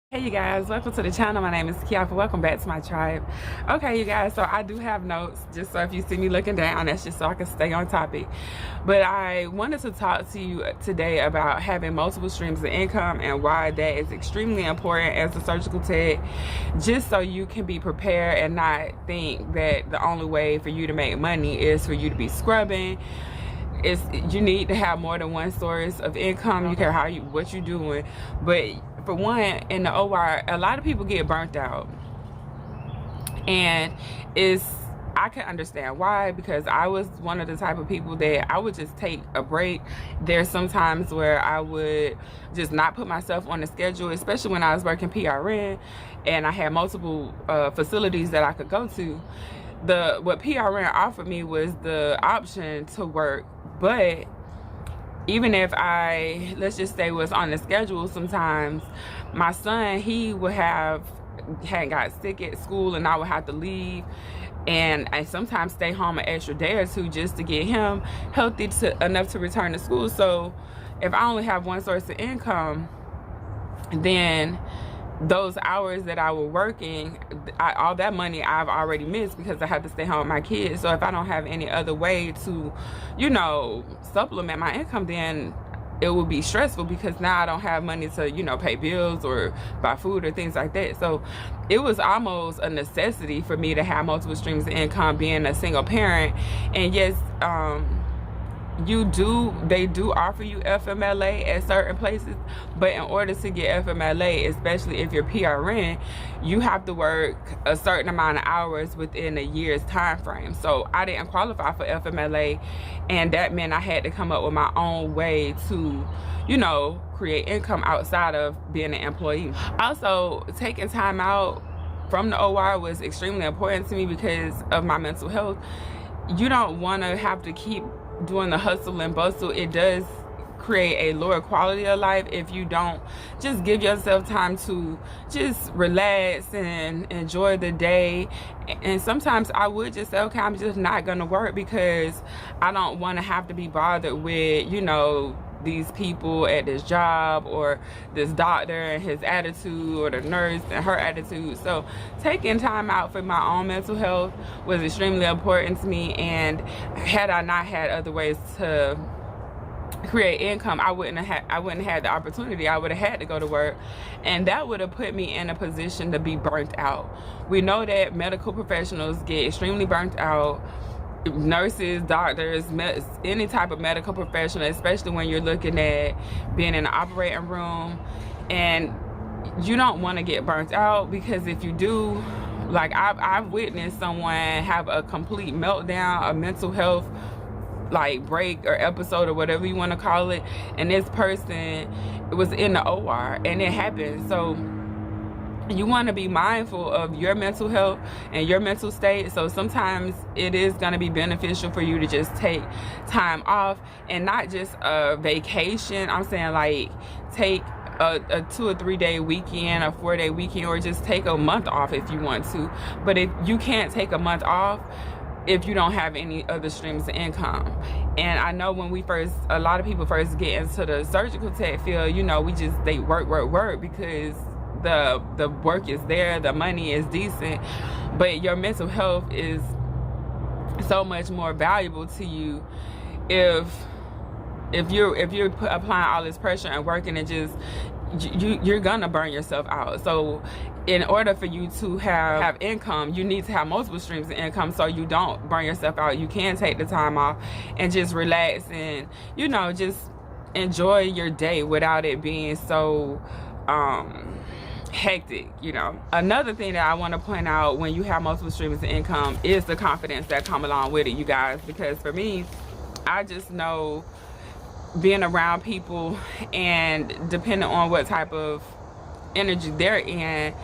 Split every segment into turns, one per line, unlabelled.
Hey you guys, welcome to the channel. My name is Kiafa. Welcome back to my tribe. Okay you guys, so I do have notes, just so if you see me looking down, that's just so I can stay on topic. But I wanted to talk to you today about having multiple streams of income and why that is extremely important as a surgical tech, just so you can be prepared and not think that the only way for you to make money is for you to be scrubbing. You need to have more than one source of income. You care what you're doing, but for one, in the OR, a lot of people get burnt out, and I can understand why, because I was one of the type of people that I would just take a break. There's some times where I would just not put myself on the schedule, especially when I was working PRN and I had multiple facilities that I could go to. What PRN offered me was the option to work, but even if I, let's just say, was on the schedule, sometimes my son, he would had got sick at school and I would have to leave, and I sometimes stay home an extra day or two just to get him healthy enough to return to school. So if I only have one source of income, then those hours that I was working, all that money I've already missed because I have to stay home with my kids. So if I don't have any other way to, supplement my income, then it would be stressful, because now I don't have money to, pay bills or buy food or things like that. So it was almost a necessity for me to have multiple streams of income, being a single parent. And yes, they do offer you FMLA at certain places, but in order to get FMLA, especially if you're PRN, you have to work a certain amount of hours within a year's time frame. So I didn't qualify for FMLA, and that meant I had to come up with my own way to create income outside of being an employee. Also, taking time out from the OR was extremely important to me because of my mental health. You don't want to have to keep doing the hustle and bustle. It does create a lower quality of life if you don't just give yourself time to just relax and enjoy the day. And sometimes I would just say, okay, I'm just not gonna work because I don't want to have to be bothered with these people at this job, or this doctor and his attitude, or the nurse and her attitude. So taking time out for my own mental health was extremely important to me, and had I not had other ways to create income, I wouldn't have had the opportunity. I would have had to go to work, and that would have put me in a position to be burnt out. We know that medical professionals get extremely burnt out. Nurses, doctors, any type of medical professional, especially when you're looking at being in the operating room. And you don't want to get burnt out, because if you do, like I've witnessed someone have a complete meltdown, a mental health break or episode or whatever you want to call it, and this person was in the OR and it happened. So you want to be mindful of your mental health and your mental state. So sometimes it is going to be beneficial for you to just take time off, and not just a vacation. I'm saying take a 2 or 3 day weekend, a 4 day weekend, or just take a month off if you want to. But if you can't take a month off if you don't have any other streams of income. And I know when a lot of people first get into the surgical tech field, they work because the work is there, the money is decent, but your mental health is so much more valuable to you if you're applying all this pressure and working, and just you're gonna burn yourself out. So in order for you to have income, you need to have multiple streams of income so you don't burn yourself out. You can take the time off and just relax and just enjoy your day without it being so hectic. Another thing that I want to point out when you have multiple streams of income is the confidence that come along with it, you guys. Because for me, I just know, being around people, and depending on what type of energy they're in,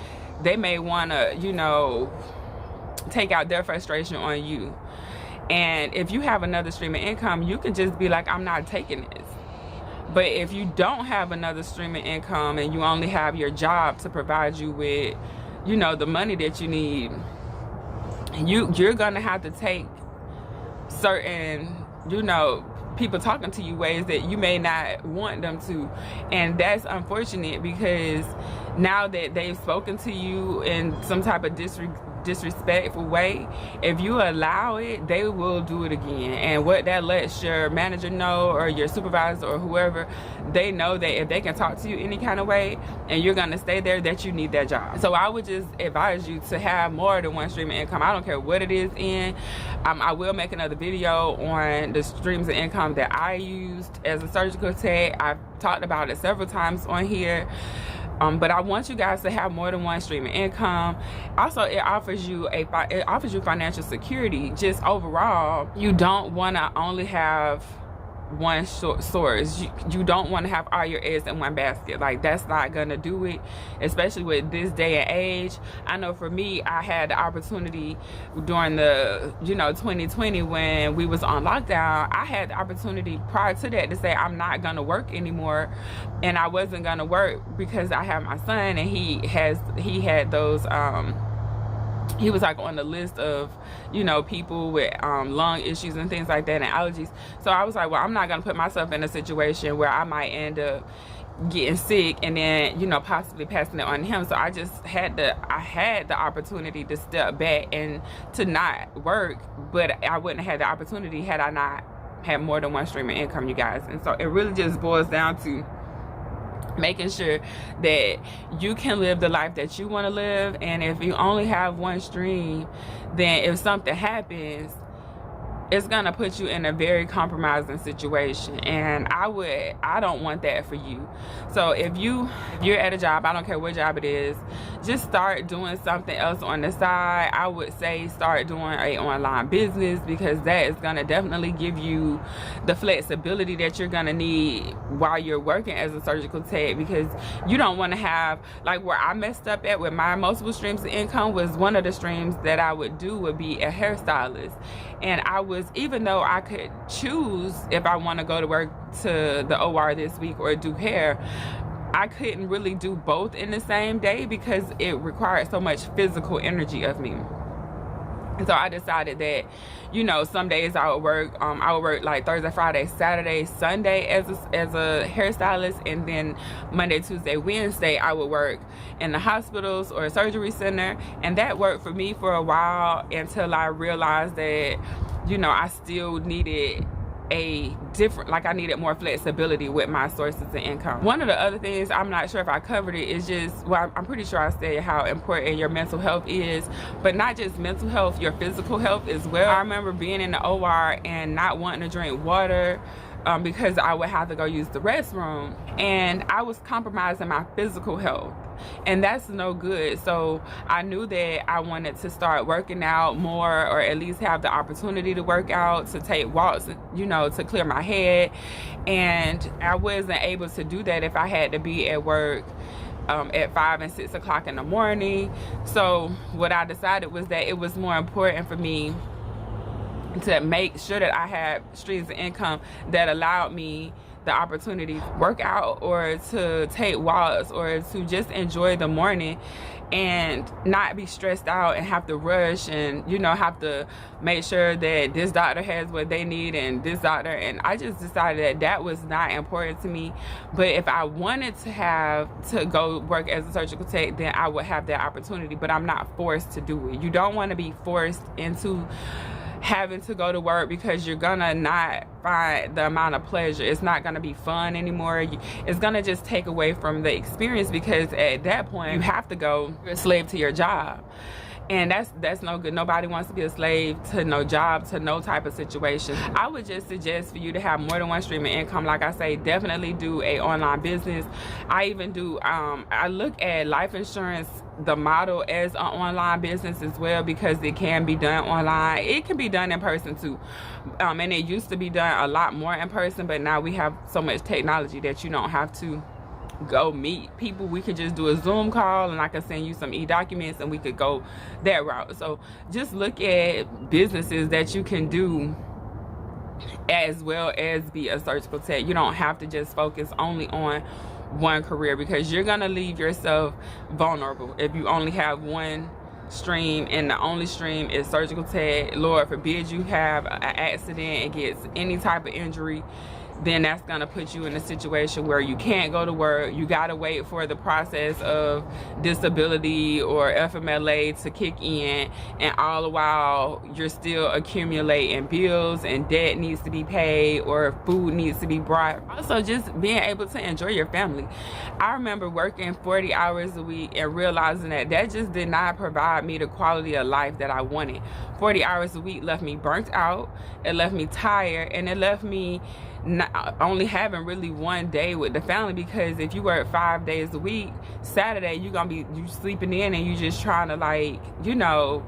they may want to take out their frustration on you. And if you have another stream of income, you can just be like, I'm not taking this. But if you don't have another stream of income and you only have your job to provide you with, the money that you need, you're gonna have to take certain, people talking to you ways that you may not want them to. And that's unfortunate, because now that they've spoken to you in some type of disrespectful way, if you allow it, they will do it again. And what that lets your manager know, or your supervisor, or whoever, they know that if they can talk to you any kind of way and you're gonna stay there, that you need that job. So I would just advise you to have more than one stream of income. I don't care what it is in. I will make another video on the streams of income that I used as a surgical tech. I've talked about it several times on here. But I want you guys to have more than one stream of income. Also, it offers you financial security. Just overall, you don't want to only have one source. You don't want to have all your eggs in one basket. Like, that's not gonna do it, especially with this day and age. I know for me, I had the opportunity during the 2020, when we was on lockdown. I had the opportunity prior to that to say I'm not gonna work anymore, and I wasn't gonna work because I have my son, and he had those he was like on the list of people with lung issues and things like that, and allergies. So I was like, well, I'm not gonna put myself in a situation where I might end up getting sick and then possibly passing it on to him. So I had the opportunity to step back and to not work, but I wouldn't have had the opportunity had I not had more than one stream of income, you guys. And so it really just boils down to making sure that you can live the life that you want to live. And if you only have one stream, then if something happens, it's gonna put you in a very compromising situation, and I don't want that for you. So if you're at a job, I don't care what job it is, just start doing something else on the side. I would say start doing an online business, because that is gonna definitely give you the flexibility that you're gonna need while you're working as a surgical tech, because you don't want to have, like, where I messed up at with my multiple streams of income was one of the streams that I would do would be a hairstylist. And even though I could choose if I want to go to work to the OR this week or do hair, I couldn't really do both in the same day because it required so much physical energy of me. And so I decided that, some days I would work like Thursday, Friday, Saturday, Sunday as a hairstylist, and then Monday, Tuesday, Wednesday I would work in the hospitals or a surgery center. And that worked for me for a while, until I realized that, I still needed I needed more flexibility with my sources of income. One of the other things, I'm not sure if I covered it, is just, well, I'm pretty sure I said how important your mental health is, but not just mental health, your physical health as well. I remember being in the OR and not wanting to drink water because I would have to go use the restroom, and I was compromising my physical health, and that's no good. So I knew that I wanted to start working out more, or at least have the opportunity to work out, to take walks, to clear my head. And I wasn't able to do that if I had to be at work at 5 and 6 o'clock in the morning. So what I decided was that it was more important for me to make sure that I had streams of income that allowed me the opportunity to work out, or to take walks, or to just enjoy the morning and not be stressed out and have to rush and have to make sure that this doctor has what they need and this doctor. And I just decided that was not important to me. But if I wanted to go work as a surgical tech, then I would have that opportunity, but I'm not forced to do it. You don't want to be forced into having to go to work, because you're gonna not find the amount of pleasure. It's not gonna be fun anymore. It's gonna just take away from the experience, because at that point you have to go, you're a slave to your job. And that's no good. Nobody wants to be a slave to no job, to no type of situation. I would just suggest for you to have more than one stream of income. Like I say, definitely do a online business. I even do, I look at life insurance, the model, as an online business as well, because it can be done online. It can be done in person too. And it used to be done a lot more in person, but now we have so much technology that you don't have to go meet people. We could just do a Zoom call, and I could send you some e-documents, and we could go that route. So just look at businesses that you can do as well as be a surgical tech. You don't have to just focus only on one career, because you're gonna leave yourself vulnerable if you only have one stream, and the only stream is surgical tech. Lord forbid you have an accident and gets any type of injury, then that's gonna put you in a situation where you can't go to work. You gotta wait for the process of disability or FMLA to kick in, and all the while you're still accumulating bills and debt needs to be paid or food needs to be brought. Also, just being able to enjoy your family. I remember working 40 hours a week and realizing that that just did not provide me the quality of life that I wanted. 40 hours a week left me burnt out, it left me tired, and it left me not only having really one day with the family, because if you work 5 days a week, Saturday you're gonna be sleeping in and you just trying to, like, you know,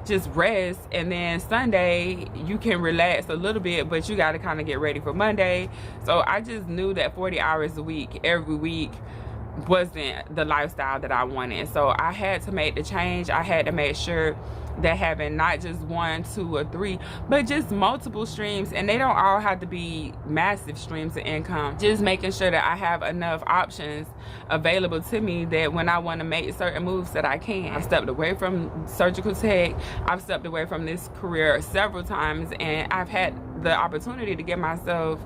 just rest, and then Sunday you can relax a little bit, but you got to kind of get ready for Monday. So I just knew that 40 hours a week every week wasn't the lifestyle that I wanted. So I had to make the change. I had to make sure that having not just 1, 2, or 3, but just multiple streams, and they don't all have to be massive streams of income. Just making sure that I have enough options available to me that when I want to make certain moves that I can. I've stepped away from surgical tech. I've stepped away from this career several times, and I've had the opportunity to give myself,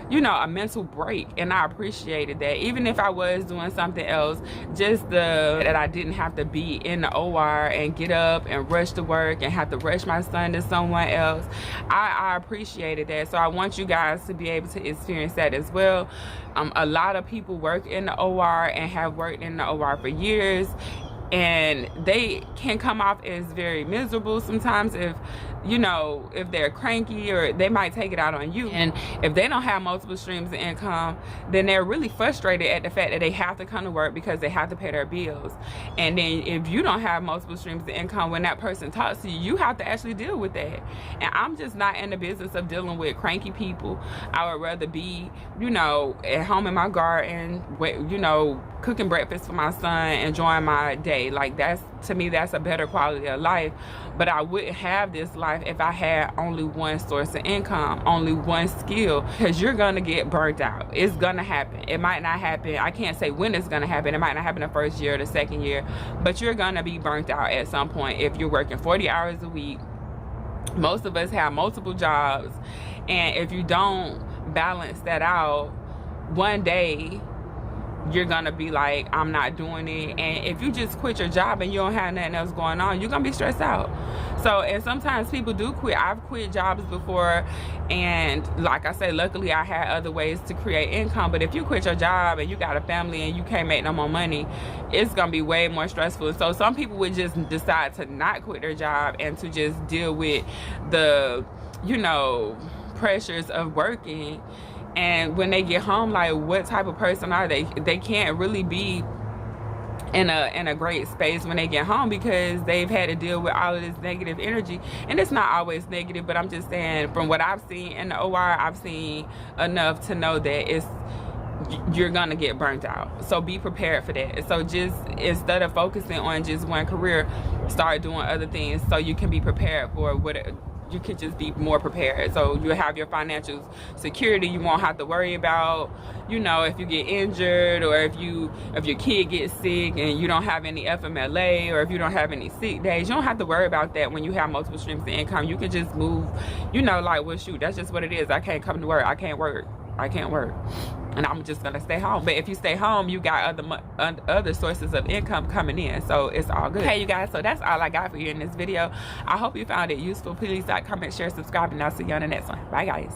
you know, a mental break, and I appreciated that. Even if I was doing something else, just that I didn't have to be in the OR and get up and rush to work and have to rush my son to someone else. I appreciated that. So I want you guys to be able to experience that as well. A lot of people work in the OR and have worked in the OR for years, and they can come off as very miserable sometimes if, you know, if they're cranky, or they might take it out on you. And if they don't have multiple streams of income, then they're really frustrated at the fact that they have to come to work because they have to pay their bills. And then if you don't have multiple streams of income, when that person talks to you, you have to actually deal with that. And I'm just not in the business of dealing with cranky people. I would rather be, you know, at home in my garden, you know, cooking breakfast for my son, enjoying my day. Like, that's, to me, that's a better quality of life. But I wouldn't have this life if I had only one source of income, only one skill, because you're gonna get burnt out. It's gonna happen. It might not happen, I can't say when it's gonna happen. It might not happen the first year or the second year, but you're gonna be burnt out at some point if you're working 40 hours a week. Most of us have multiple jobs, and if you don't balance that out, one day you're gonna be like, I'm not doing it. And if you just quit your job and you don't have nothing else going on, you're gonna be stressed out. So, and sometimes people do quit. I've quit jobs before, and like I say, luckily I had other ways to create income. But if you quit your job and you got a family and you can't make no more money, it's gonna be way more stressful. So some people would just decide to not quit their job and to just deal with the, you know, pressures of working. And when they get home, like, what type of person are they? They can't really be in a great space when they get home, because they've had to deal with all of this negative energy. And it's not always negative, but I'm just saying, from what I've seen in the OR, I've seen enough to know that you're gonna get burnt out. So be prepared for that. So just, instead of focusing on just one career, start doing other things so you can be prepared for what you can just be more prepared. So you have your financial security. You won't have to worry about, you know, if you get injured, or if your kid gets sick and you don't have any FMLA, or if you don't have any sick days. You don't have to worry about that when you have multiple streams of income. You can just move, you know, like, well, shoot, that's just what it is. I can't come to work. I can't work. And I'm just gonna stay home. But if you stay home, you got other sources of income coming in, so it's all good. Hey, you guys, so that's all I got for you in this video. I hope you found it useful. Please like, comment, share, subscribe, and I'll see you on the next one. Bye, guys.